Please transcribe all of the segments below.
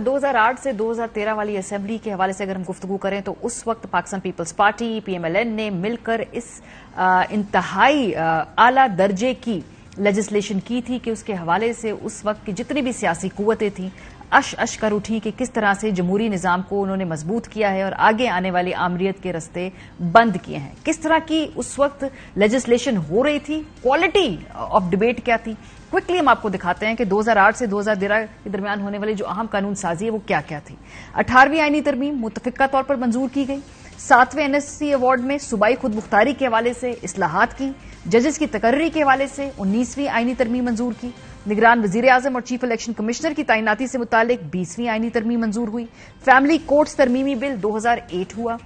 2008 से 2013 वाली असेंबली के हवाले से अगर हम गुफ्तगू करें तो उस वक्त पाकिस्तान पीपल्स पार्टी पीएमएलएन ने मिलकर इस इंतहाई आला दर्जे की लेजिस्लेशन की थी कि उसके हवाले से उस वक्त की जितनी भी सियासी कुव्वतें थीं अश कर उठी कि किस तरह से जमहूरी निजाम को उन्होंने मजबूत किया है और आगे आने वाली आमरीत के रस्ते बंद किए हैं। किस तरह की उस वक्त लेजिस्लेशन हो रही थी, क्वालिटी ऑफ डिबेट क्या थी, क्विकली हम आपको दिखाते हैं कि 2008 से 2013 के दरमियान होने वाली जो अहम कानून साजी है वो क्या क्या थी। 18वीं आईनी तरमीम मुतफिका तौर पर मंजूर की गई। 7वें एनएससी अवार्ड में सूबाई खुद मुख्तारी के हवाले से इस्लाहात की। जजेस की तकर्री के हवाले से 19वीं आईनी तरमीम मंजूर की। निगरान वजीर आजम और चीफ इलेक्शन कमिश्नर की तैनाती से मुतालिक 20वीं आईनी तरमीम मंजूर हुई। फैमिली कोर्ट्स तरमीमी बिल 2008 हुआ।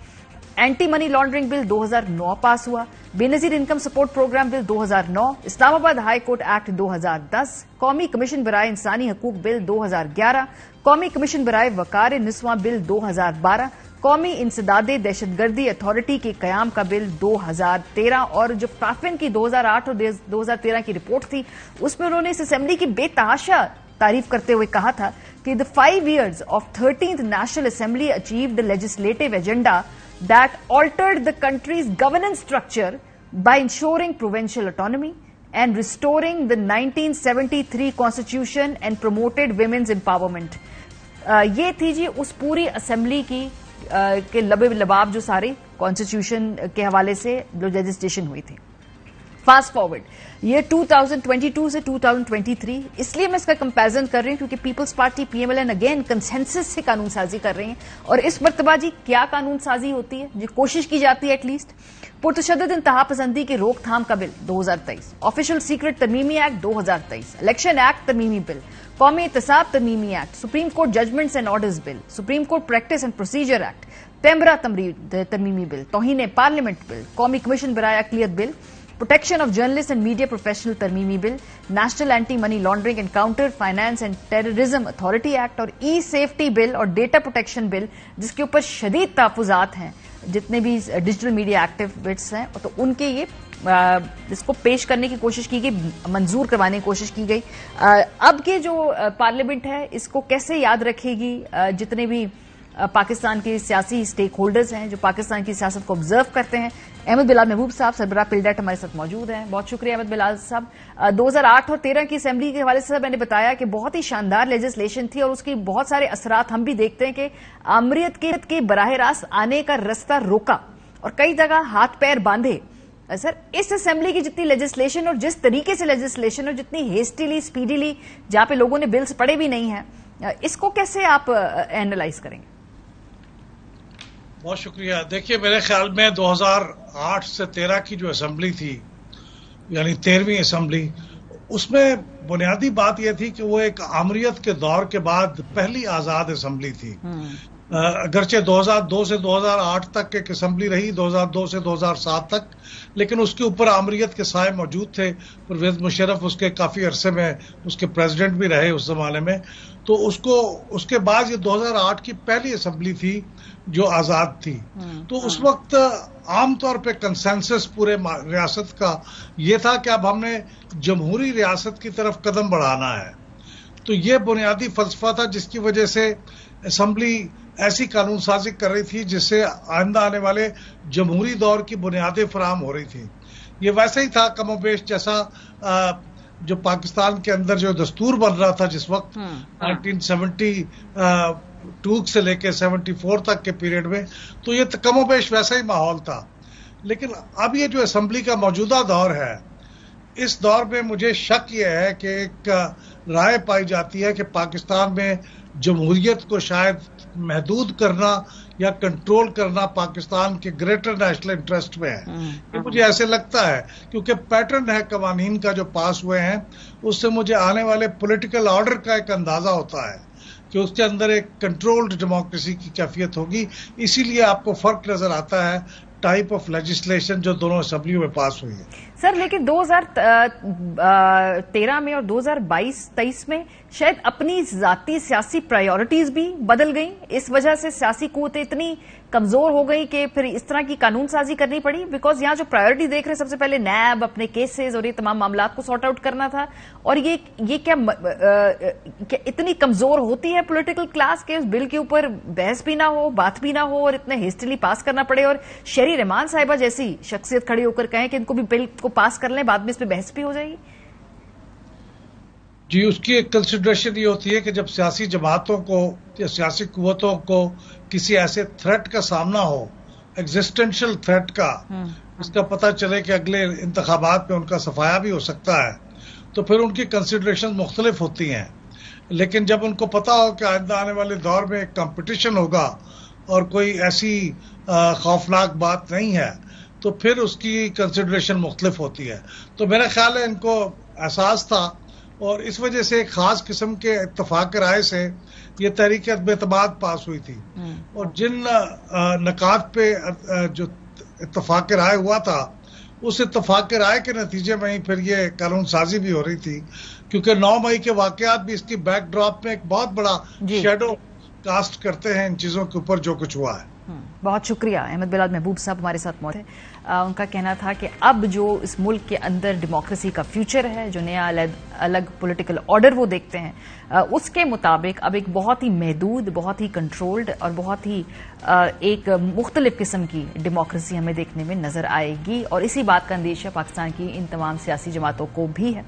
Anti money laundering bill 2009 pass हुआ। Benazir income support programme bill 2009। Islamabad High Court Act 2010। कौमी कमीशन बराए इंसानी हकूक बिल 2011। कौमी कमीशन बराए वकार निस्वां बिल 2012। कौमी इंसदादे दहशतगर्दी अथॉरिटी के कयाम का बिल 2013 और जो फाफिन की 2008 और 2013 की रिपोर्ट थी उसमें उन्होंने इस असेंबली की बेतहाशा तारीफ करते हुए कहा था कि the 5 years of 13th National Assembly achieved a legislative agenda that altered the country's governance structure by ensuring provincial autonomy and restoring the 1973 Constitution and promoted women's empowerment। ये थी जी उस पूरी असेंबली की के लबे लबाब जो सारे कॉन्स्टिट्यूशन के हवाले से जो लेजिस्लेशन हुई थी। फास्ट फॉरवर्ड ये 2022 से 2023, इसलिए मैं इसका कंपैरिजन कर रही हूं क्योंकि पीपल्स पार्टी पीएमएलएन अगेन कंसेंसस से कानून साजी कर रही हैं और इस मर्तबा जी क्या कानून साजी होती है, जो कोशिश की जाती है एटलीस्ट पुरतशद्दुद इंतहा पसंदी की रोकथाम का बिल 2023, ऑफिशियल सीक्रेट तरमीमी एक्ट 2023, इलेक्शन एक्ट तरमीमी बिल, कौमी एहतसाब तरमीमी act, supreme court judgments and orders bill, supreme court practice and procedure act, PEMRA तरमीमी बिल, तौहीन पार्लियामेंट बिल, कौमी कमीशन बराए अक़लियत bill, protection of journalist and media professional तरमीमी bill, national anti money laundering and counter finance and terrorism authority act और e safety bill और data protection bill जिसके ऊपर शदीद तहफ़्फ़ुज़ात हैं जितने भी डिजिटल मीडिया एक्टिविस्ट्स हैं तो उनके ये इसको पेश करने की कोशिश की गई, मंजूर करवाने की कोशिश की गई। अब के जो पार्लियामेंट है इसको कैसे याद रखेगी जितने भी पाकिस्तान के सियासी स्टेक होल्डर्स हैं जो पाकिस्तान की सियासत को ऑब्जर्व करते हैं। अहमद बिलाल महबूब साहब सरबराह पिलडेट हमारे साथ मौजूद हैं। बहुत शुक्रिया अहमद बिलाल साहब। 2008 और 13 की असेंबली के हवाले से मैंने बताया कि बहुत ही शानदार लेजिस्लेशन थी और उसकी बहुत सारे असरात हम भी देखते हैं कि आमरीत के बराह रास्त आने का रास्ता रोका और कई जगह हाथ पैर बांधे। सर इस असेंबली की जितनी लेजिस्लेशन और जिस तरीके से लेजिस्लेशन और जितनी हेस्टीली स्पीडीली जहां पे लोगों ने बिल्स पढ़े भी नहीं है, इसको कैसे आप एनालाइज करेंगे? बहुत शुक्रिया। देखिए मेरे ख्याल में 2008 से 13 की जो असेंबली थी यानी 13वीं असेंबली, उसमें बुनियादी बात यह थी कि वो एक आमरीत के दौर के बाद पहली आजाद असेंबली थी। अगरचे 2002 से 2008 तक एक असेंबली रही, 2002 से 2007 तक, लेकिन उसके ऊपर आमरीत के साए मौजूद थे। परवेज मुशर्रफ उसके काफी अरसे में उसके प्रेसिडेंट भी रहे उस जमाने में। तो उसके बाद ये 2008 की पहली असेंबली थी जो आजाद थी। तो उस वक्त आमतौर पे कंसेंसस पूरे रियासत का ये था कि अब हमने जमहूरी रियासत की तरफ कदम बढ़ाना है। तो ये बुनियादी फलसफा था जिसकी वजह से असेंबली ऐसी कानून साजी कर रही थी जिससे आइंदा आने वाले जमहूरी दौर की बुनियादें फराहम हो रही थी। ये वैसे ही था कमोबेश जैसा जो पाकिस्तान के अंदर जो दस्तूर बन रहा था जिस वक्त 1972 से लेकर 74 तक के पीरियड में, तो ये कमोबेश वैसा ही माहौल था। लेकिन अब ये जो असेंबली का मौजूदा दौर है, इस दौर में मुझे शक ये है कि एक राय पाई जाती है कि पाकिस्तान में जमहूरियत को शायद महदूद करना या कंट्रोल करना पाकिस्तान के ग्रेटर नेशनल इंटरेस्ट में है। ये मुझे ऐसे लगता है क्योंकि पैटर्न है कवानीन का जो पास हुए हैं, उससे मुझे आने वाले पॉलिटिकल ऑर्डर का एक अंदाजा होता है कि उसके अंदर एक कंट्रोल्ड डेमोक्रेसी की कैफियत होगी। इसीलिए आपको फर्क नजर आता है टाइप ऑफ लेजिस्लेशन जो दोनों असेंबलियों में पास हुई है। सर लेकिन 2013 में और 2022-23 में शायद अपनी जाती सियासी प्रायोरिटीज भी बदल गई, इस वजह से सियासी कुव्वतें इतनी कमजोर हो गई कि फिर इस तरह की कानून साजी करनी पड़ी। बिकॉज यहाँ जो प्रायोरिटी देख रहे हैं, सबसे पहले नैब अपने केसेस और ये तमाम मामला को सॉर्ट आउट करना था, और ये क्या इतनी कमजोर होती है पॉलिटिकल क्लास के उस बिल के ऊपर बहस भी ना हो, बात भी ना हो और इतने हेस्टिली पास करना पड़े, और शहरी रहमान साहिबा जैसी शख्सियत खड़ी होकर कहें कि इनको भी बिल को पास कर लें, बाद में इस पर बहस भी हो जाएगी। जी, उसकी एक कंसिडरेशन ये होती है कि जब सियासी जमातों को या सियासी कुव्वतों को किसी ऐसे थ्रेट का सामना हो, एग्जिस्टेंशियल थ्रेट का, इसका पता चले कि अगले इंतखाबात में उनका सफाया भी हो सकता है, तो फिर उनकी कंसिडरेशन मुख्तलिफ होती हैं। लेकिन जब उनको पता हो कि आइंदा आने वाले दौर में एक कंपटीशन होगा और कोई ऐसी खौफनाक बात नहीं है, तो फिर उसकी कंसिडरेशन मुख्तलिफ होती है। तो मेरा ख्याल है इनको एहसास था और इस वजह से एक खास किस्म के इत्तफाक राय से ये तहरीक अदम-ए-एतमाद पास हुई थी। और जिन नकात पे जो इत्तफाक राय हुआ था, उस इत्तफाक राय के नतीजे में ही फिर ये कानून साजी भी हो रही थी, क्योंकि 9 मई के वाकयात भी इसकी बैकड्रॉप में एक बहुत बड़ा शेडो कास्ट करते हैं इन चीजों के ऊपर जो कुछ हुआ है। बहुत शुक्रिया। अहमद बिलाल महबूब साहब हमारे साथ मौजूद थे। उनका कहना था कि अब जो इस मुल्क के अंदर डेमोक्रेसी का फ्यूचर है, जो नया अलग पॉलिटिकल ऑर्डर वो देखते हैं, उसके मुताबिक अब एक बहुत ही महदूद, बहुत ही कंट्रोल्ड और बहुत ही एक मुख्तलिफ किस्म की डेमोक्रेसी हमें देखने में नजर आएगी। और इसी बात का अंदेशा पाकिस्तान की इन तमाम सियासी जमातों को भी है।